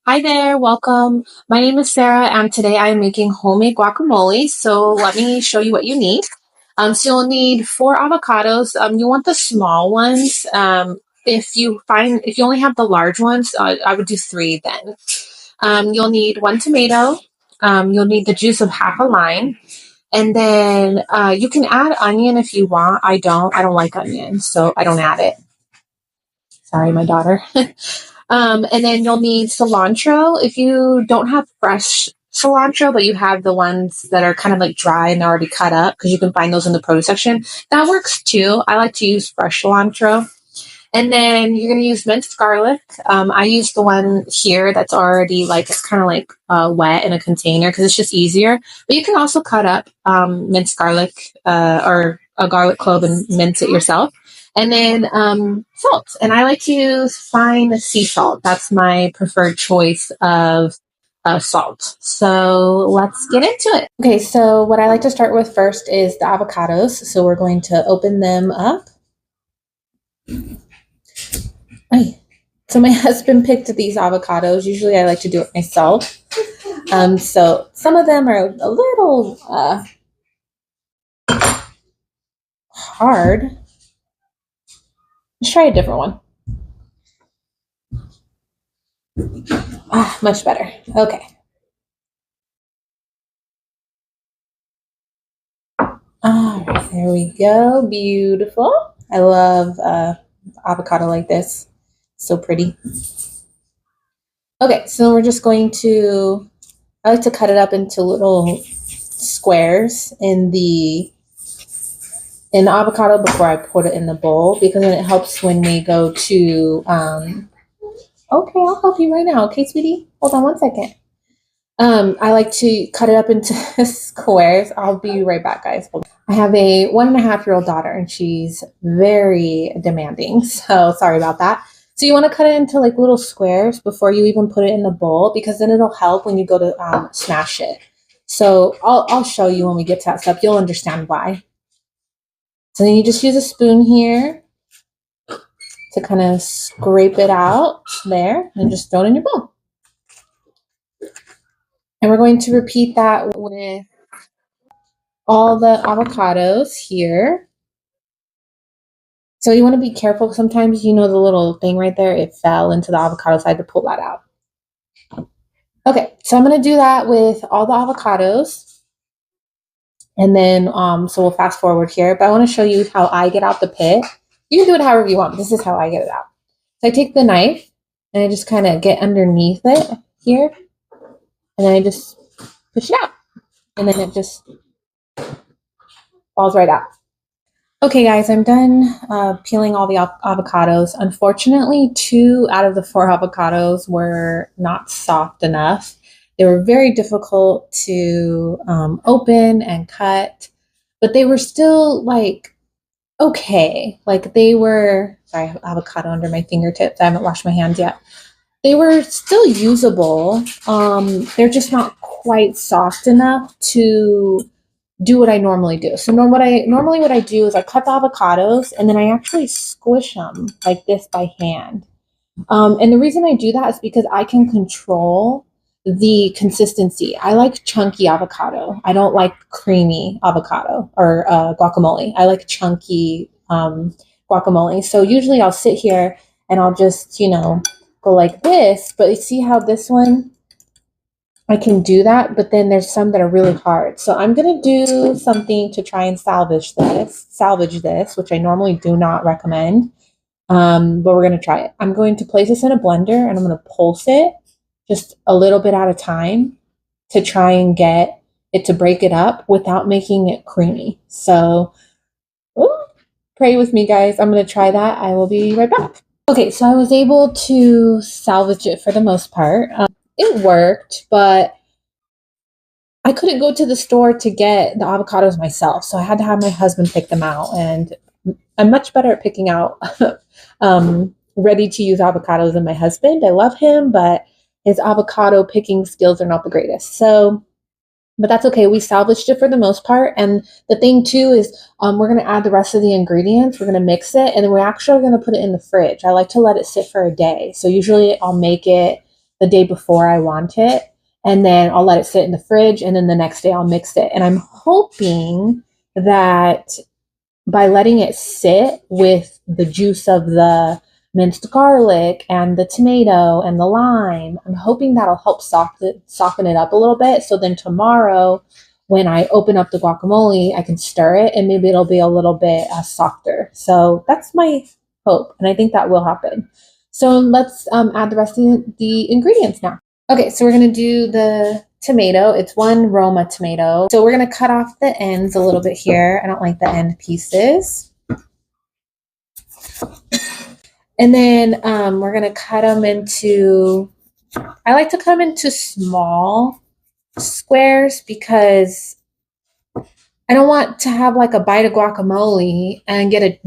Hi there, welcome. My name is Sarah, and today I am making homemade guacamole. So let me show you what you need. So you'll need 4 avocados. You want the small ones. If you only have the large ones, I would do 3 then. You'll need 1 tomato. You'll need the juice of half a lime, and then you can add onion if you want. I don't. I don't like onion, so I don't add it. Sorry, my daughter. And then you'll need cilantro. If you don't have fresh cilantro, but you have the ones that are kind of like dry and they're already cut up, because you can find those in the produce section, that works too. I like to use fresh cilantro. And then you're going to use minced garlic. I use the one here that's already like, it's kind of like wet in a container because it's just easier. But you can also cut up minced garlic or a garlic clove and mince it yourself. And then salt. And I like to use fine sea salt. That's my preferred choice of salt. So let's get into it. Okay, so what I like to start with first is the avocados. So we're going to open them up. So my husband picked these avocados. Usually I like to do it myself. So some of them are a little hard. Let's try a different one. Much better. Okay. All right, there we go. Beautiful. I love avocado like this. So pretty. Okay, so we're just going to, I like to cut it up into little squares in the avocado before I put it in the bowl, because then it helps when we go to, okay, I'll help you right now. Okay, sweetie? Hold on one second. I like to cut it up into squares. I'll be right back, guys. I have a 1.5-year-old daughter, and she's very demanding. So sorry about that. So you want to cut it into like little squares before you even put it in the bowl, because then it'll help when you go to smash it. So I'll show you when we get to that step. You'll understand why. So then you just use a spoon here to kind of scrape it out there and just throw it in your bowl. And we're going to repeat that with all the avocados here. So you want to be careful. Sometimes, the little thing right there, it fell into the avocado, so I had to pull that out. Okay, so I'm going to do that with all the avocados. And then, so we'll fast forward here. But I want to show you how I get out the pit. You can do it however you want, but this is how I get it out. So I take the knife, and I just kind of get underneath it here. And then I just push it out. And then it just falls right out. Okay, guys, I'm done peeling all the avocados. Unfortunately, 2 out of the 4 avocados were not soft enough. They were very difficult to open and cut, but they were still like okay. Like they were, sorry, I have avocado under my fingertips. I haven't washed my hands yet. They were still usable. They're just not quite soft enough to do what I normally do. So what I do is I cut the avocados and then I actually squish them like this by hand. And the reason I do that is because I can control the consistency. I like chunky avocado. I don't like creamy avocado or guacamole. I like chunky guacamole. So usually I'll sit here and I'll just, go like this. But you see how this one, I can do that, but then there's some that are really hard. So I'm going to do something to try and salvage this, which I normally do not recommend. But we're going to try it. I'm going to place this in a blender and I'm going to pulse it just a little bit at a time to try and get it to break it up without making it creamy. So pray with me, guys. I'm going to try that. I will be right back. Okay, so I was able to salvage it for the most part. It worked, but I couldn't go to the store to get the avocados myself. So I had to have my husband pick them out. And I'm much better at picking out ready to use avocados than my husband. I love him, but his avocado picking skills are not the greatest. But that's okay. We salvaged it for the most part. And the thing too is we're going to add the rest of the ingredients. We're going to mix it. And then we're actually going to put it in the fridge. I like to let it sit for a day. So usually I'll make it the day before I want it. And then I'll let it sit in the fridge, and then the next day I'll mix it. And I'm hoping that by letting it sit with the juice of the minced garlic and the tomato and the lime, I'm hoping that'll help soften it up a little bit. So then tomorrow, when I open up the guacamole, I can stir it and maybe it'll be a little bit softer. So that's my hope, and I think that will happen. So let's add the rest of the ingredients now. Okay, so we're gonna do the tomato. It's one Roma tomato. So we're gonna cut off the ends a little bit here. I don't like the end pieces. And then we're gonna cut them into, I like to cut them into small squares because I don't want to have like a bite of guacamole and get a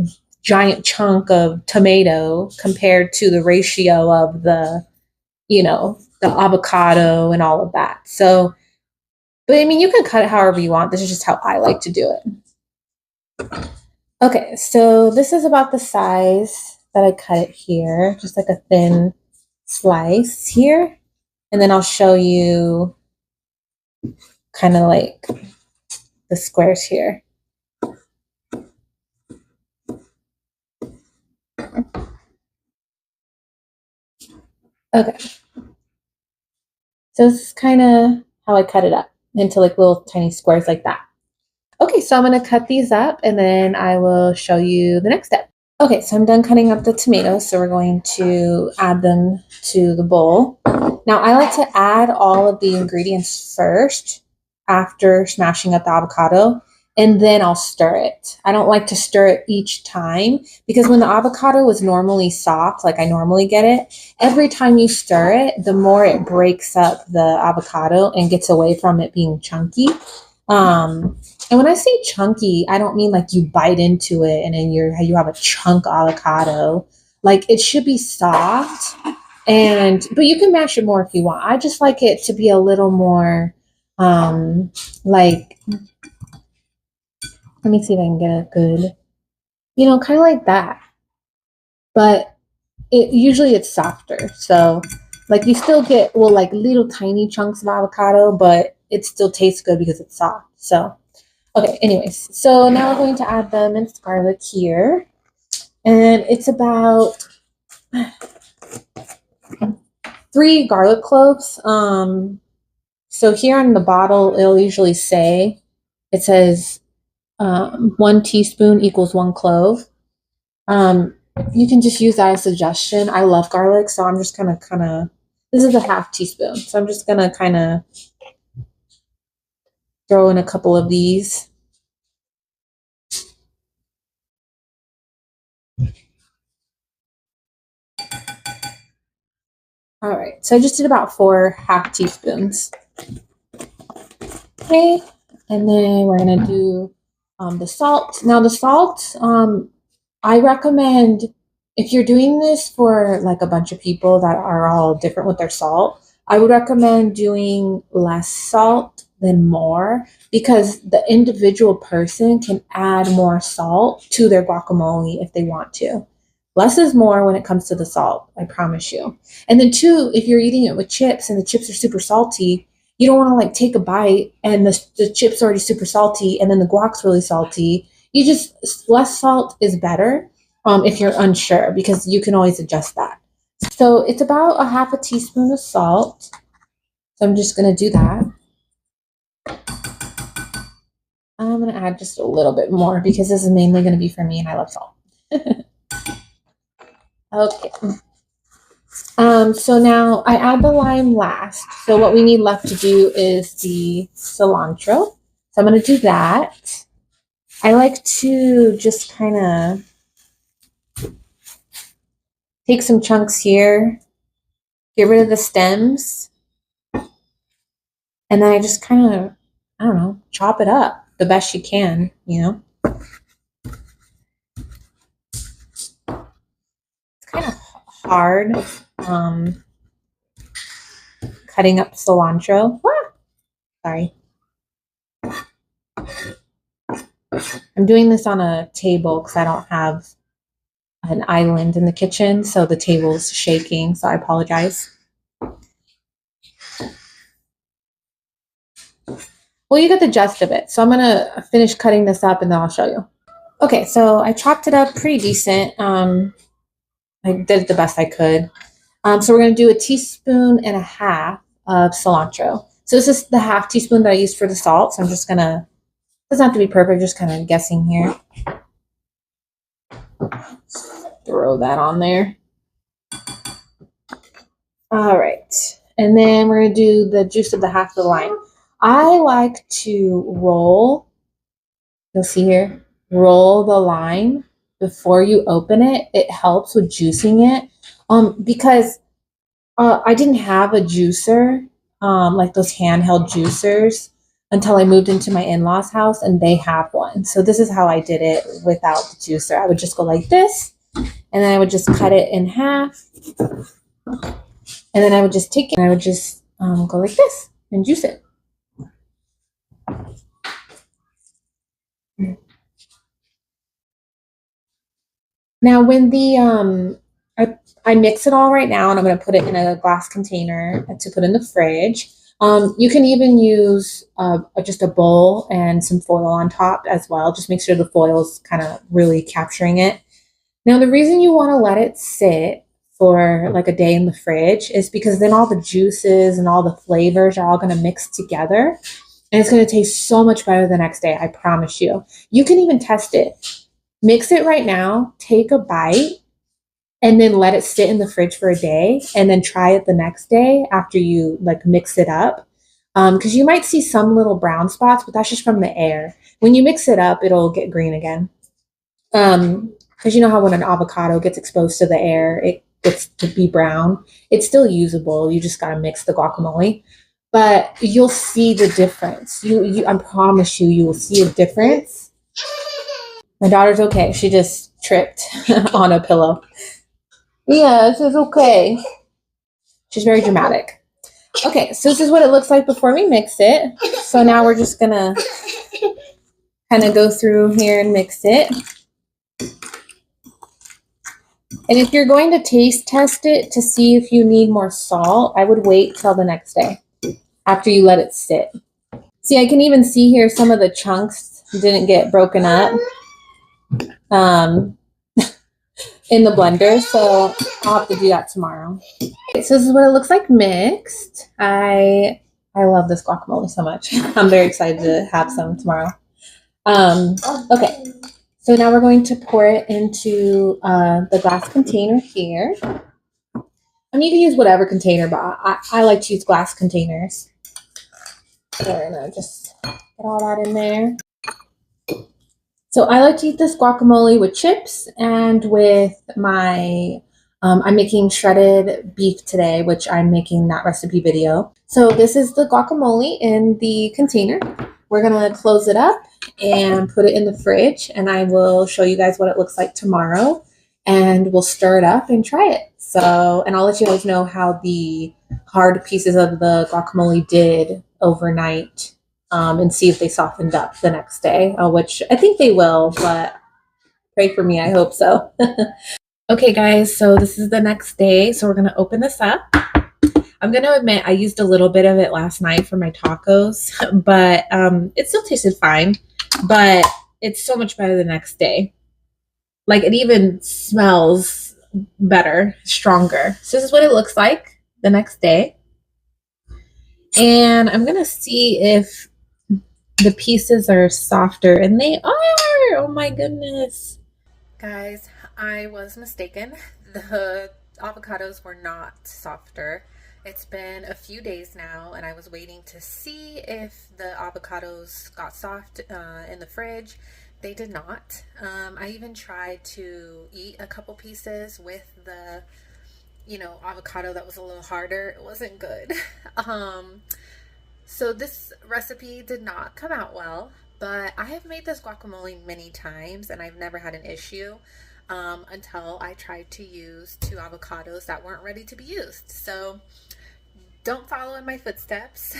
giant chunk of tomato compared to the ratio of the, the avocado and all of that. So, but I mean, you can cut it however you want. This is just how I like to do it. Okay, so this is about the size that I cut it here, just like a thin slice here. And then I'll show you kind of like the squares here. Okay. So this is kind of how I cut it up into like little tiny squares like that. Okay, so I'm going to cut these up and then I will show you the next step. Okay, so I'm done cutting up the tomatoes, so we're going to add them to the bowl. Now, I like to add all of the ingredients first after smashing up the avocado, and then I'll stir it. I don't like to stir it each time because when the avocado is normally soft, like I normally get it, every time you stir it, the more it breaks up the avocado and gets away from it being chunky. And when I say chunky, I don't mean like you bite into it and then you have a chunk avocado. Like it should be soft, but you can mash it more if you want. I just like it to be a little more like, let me see if I can get a good, kind of like that. But usually it's softer. So like you still get, well, like little tiny chunks of avocado, but it still tastes good because it's soft. So, okay, anyways. So now we're going to add the minced garlic here. And it's about 3 garlic cloves. So here on the bottle, it'll usually say, it says 1 teaspoon equals 1 clove. You can just use that as a suggestion. I love garlic, so I'm just gonna this is a half teaspoon. So I'm just gonna kind of throw in a couple of these. All right, so I just did about 4 half teaspoons. Okay, and then we're gonna do the salt. Now the salt, I recommend if you're doing this for like a bunch of people that are all different with their salt, I would recommend doing less salt than more because the individual person can add more salt to their guacamole if they want to. Less is more when it comes to the salt, I promise you. And then 2, if you're eating it with chips and the chips are super salty, you don't want to like take a bite and the chip's already super salty and then the guac's really salty. You just, less salt is better if you're unsure because you can always adjust that. So it's about a half a teaspoon of salt. So I'm just going to do that. I'm going to add just a little bit more because this is mainly going to be for me and I love salt. Okay. So now I add the lime last. So what we need left to do is the cilantro. So I'm going to do that. I like to just kind of take some chunks here, get rid of the stems, and then I just kind of, I don't know, chop it up the best you can, It's kind of hard cutting up cilantro. Sorry. I'm doing this on a table because I don't have an island in the kitchen, so the table's shaking, so I apologize. Well, you get the gist of it. So I'm gonna finish cutting this up and then I'll show you. Okay, so I chopped it up pretty decent. I did the best I could. So we're gonna do a teaspoon and a half of cilantro. So this is the half teaspoon that I used for the salt. So I'm just gonna, doesn't have to be perfect, just kind of guessing here. Throw that on there. All right. And then we're going to do the juice of the half of the lime. I like to roll, you'll see here, roll the lime before you open it. It helps with juicing it. Because I didn't have a juicer, like those handheld juicers, until I moved into my in-laws' house, and they have one. So this is how I did it without the juicer. I would just go like this, and then I would just cut it in half, and then I would just take it and I would just go like this and juice it. Now, when the I mix it all right now, and I'm going to put it in a glass container to put in the fridge. You can even use just a bowl and some foil on top as well. Just make sure the foil's kind of really capturing it. Now, the reason you want to let it sit for like a day in the fridge is because then all the juices and all the flavors are all going to mix together, and it's going to taste so much better the next day. I promise you. You can even test it. Mix it right now, take a bite, and then let it sit in the fridge for a day, and then try it the next day after you like mix it up. Because you might see some little brown spots, but that's just from the air. When you mix it up, it'll get green again. Because you know how when an avocado gets exposed to the air, it gets to be brown. It's still usable. You just gotta mix the guacamole, but you'll see the difference. I promise you, you will see a difference. My daughter's okay. She just tripped on a pillow. Yes, it's okay. She's very dramatic. Okay, so this is what it looks like before we mix it. So now we're just gonna kind of go through here and mix it. And if you're going to taste test it to see if you need more salt, I would wait till the next day after you let it sit. See, I can even see here some of the chunks didn't get broken up in the blender, so I'll have to do that tomorrow. Okay, so this is what it looks like mixed. I love this guacamole so much. I'm very excited to have some tomorrow. Okay, so now we're going to pour it into the glass container here. You can use whatever container, but I like to use glass containers. So we're gonna just get all that in there. So I like to eat this guacamole with chips and with my, I'm making shredded beef today, which I'm making that recipe video. So this is the guacamole in the container. We're gonna close it up and put it in the fridge, and I will show you guys what it looks like tomorrow, and we'll stir it up and try it. So, and I'll let you guys know how the hard pieces of the guacamole did overnight, and see if they softened up the next day, which I think they will, but pray for me. I hope so. Okay, guys, so this is the next day. So we're going to open this up. I'm going to admit I used a little bit of it last night for my tacos, but it still tasted fine, but it's so much better the next day. Like it even smells better, stronger. So this is what it looks like the next day. And I'm going to see if the pieces are softer, and they are. Oh my goodness. Guys, I was mistaken. The avocados were not softer. It's been a few days now, and I was waiting to see if the avocados got soft in the fridge. They did not. I even tried to eat a couple pieces with the, avocado that was a little harder. It wasn't good. So this recipe did not come out well, but I have made this guacamole many times and I've never had an issue until I tried to use 2 avocados that weren't ready to be used. So don't follow in my footsteps.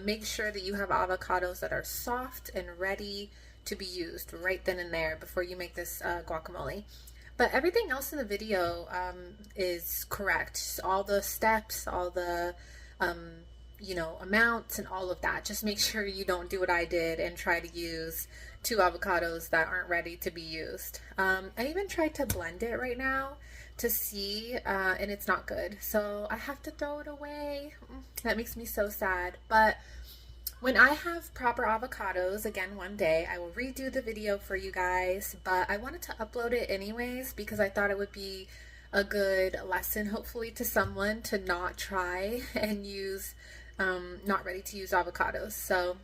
Make sure that you have avocados that are soft and ready to be used right then and there before you make this guacamole. But everything else in the video is correct. All the steps, all the amounts and all of that. Just make sure you don't do what I did and try to use 2 avocados that aren't ready to be used. I even tried to blend it right now to see, and it's not good. So I have to throw it away. That makes me so sad. But when I have proper avocados, again, one day, I will redo the video for you guys, but I wanted to upload it anyways because I thought it would be a good lesson, hopefully, to someone to not try and use not ready to use avocados. So,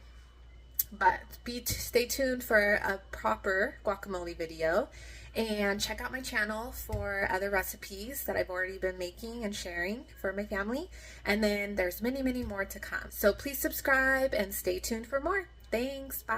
but stay tuned for a proper guacamole video and check out my channel for other recipes that I've already been making and sharing for my family. And then there's many, many more to come. So please subscribe and stay tuned for more. Thanks. Bye.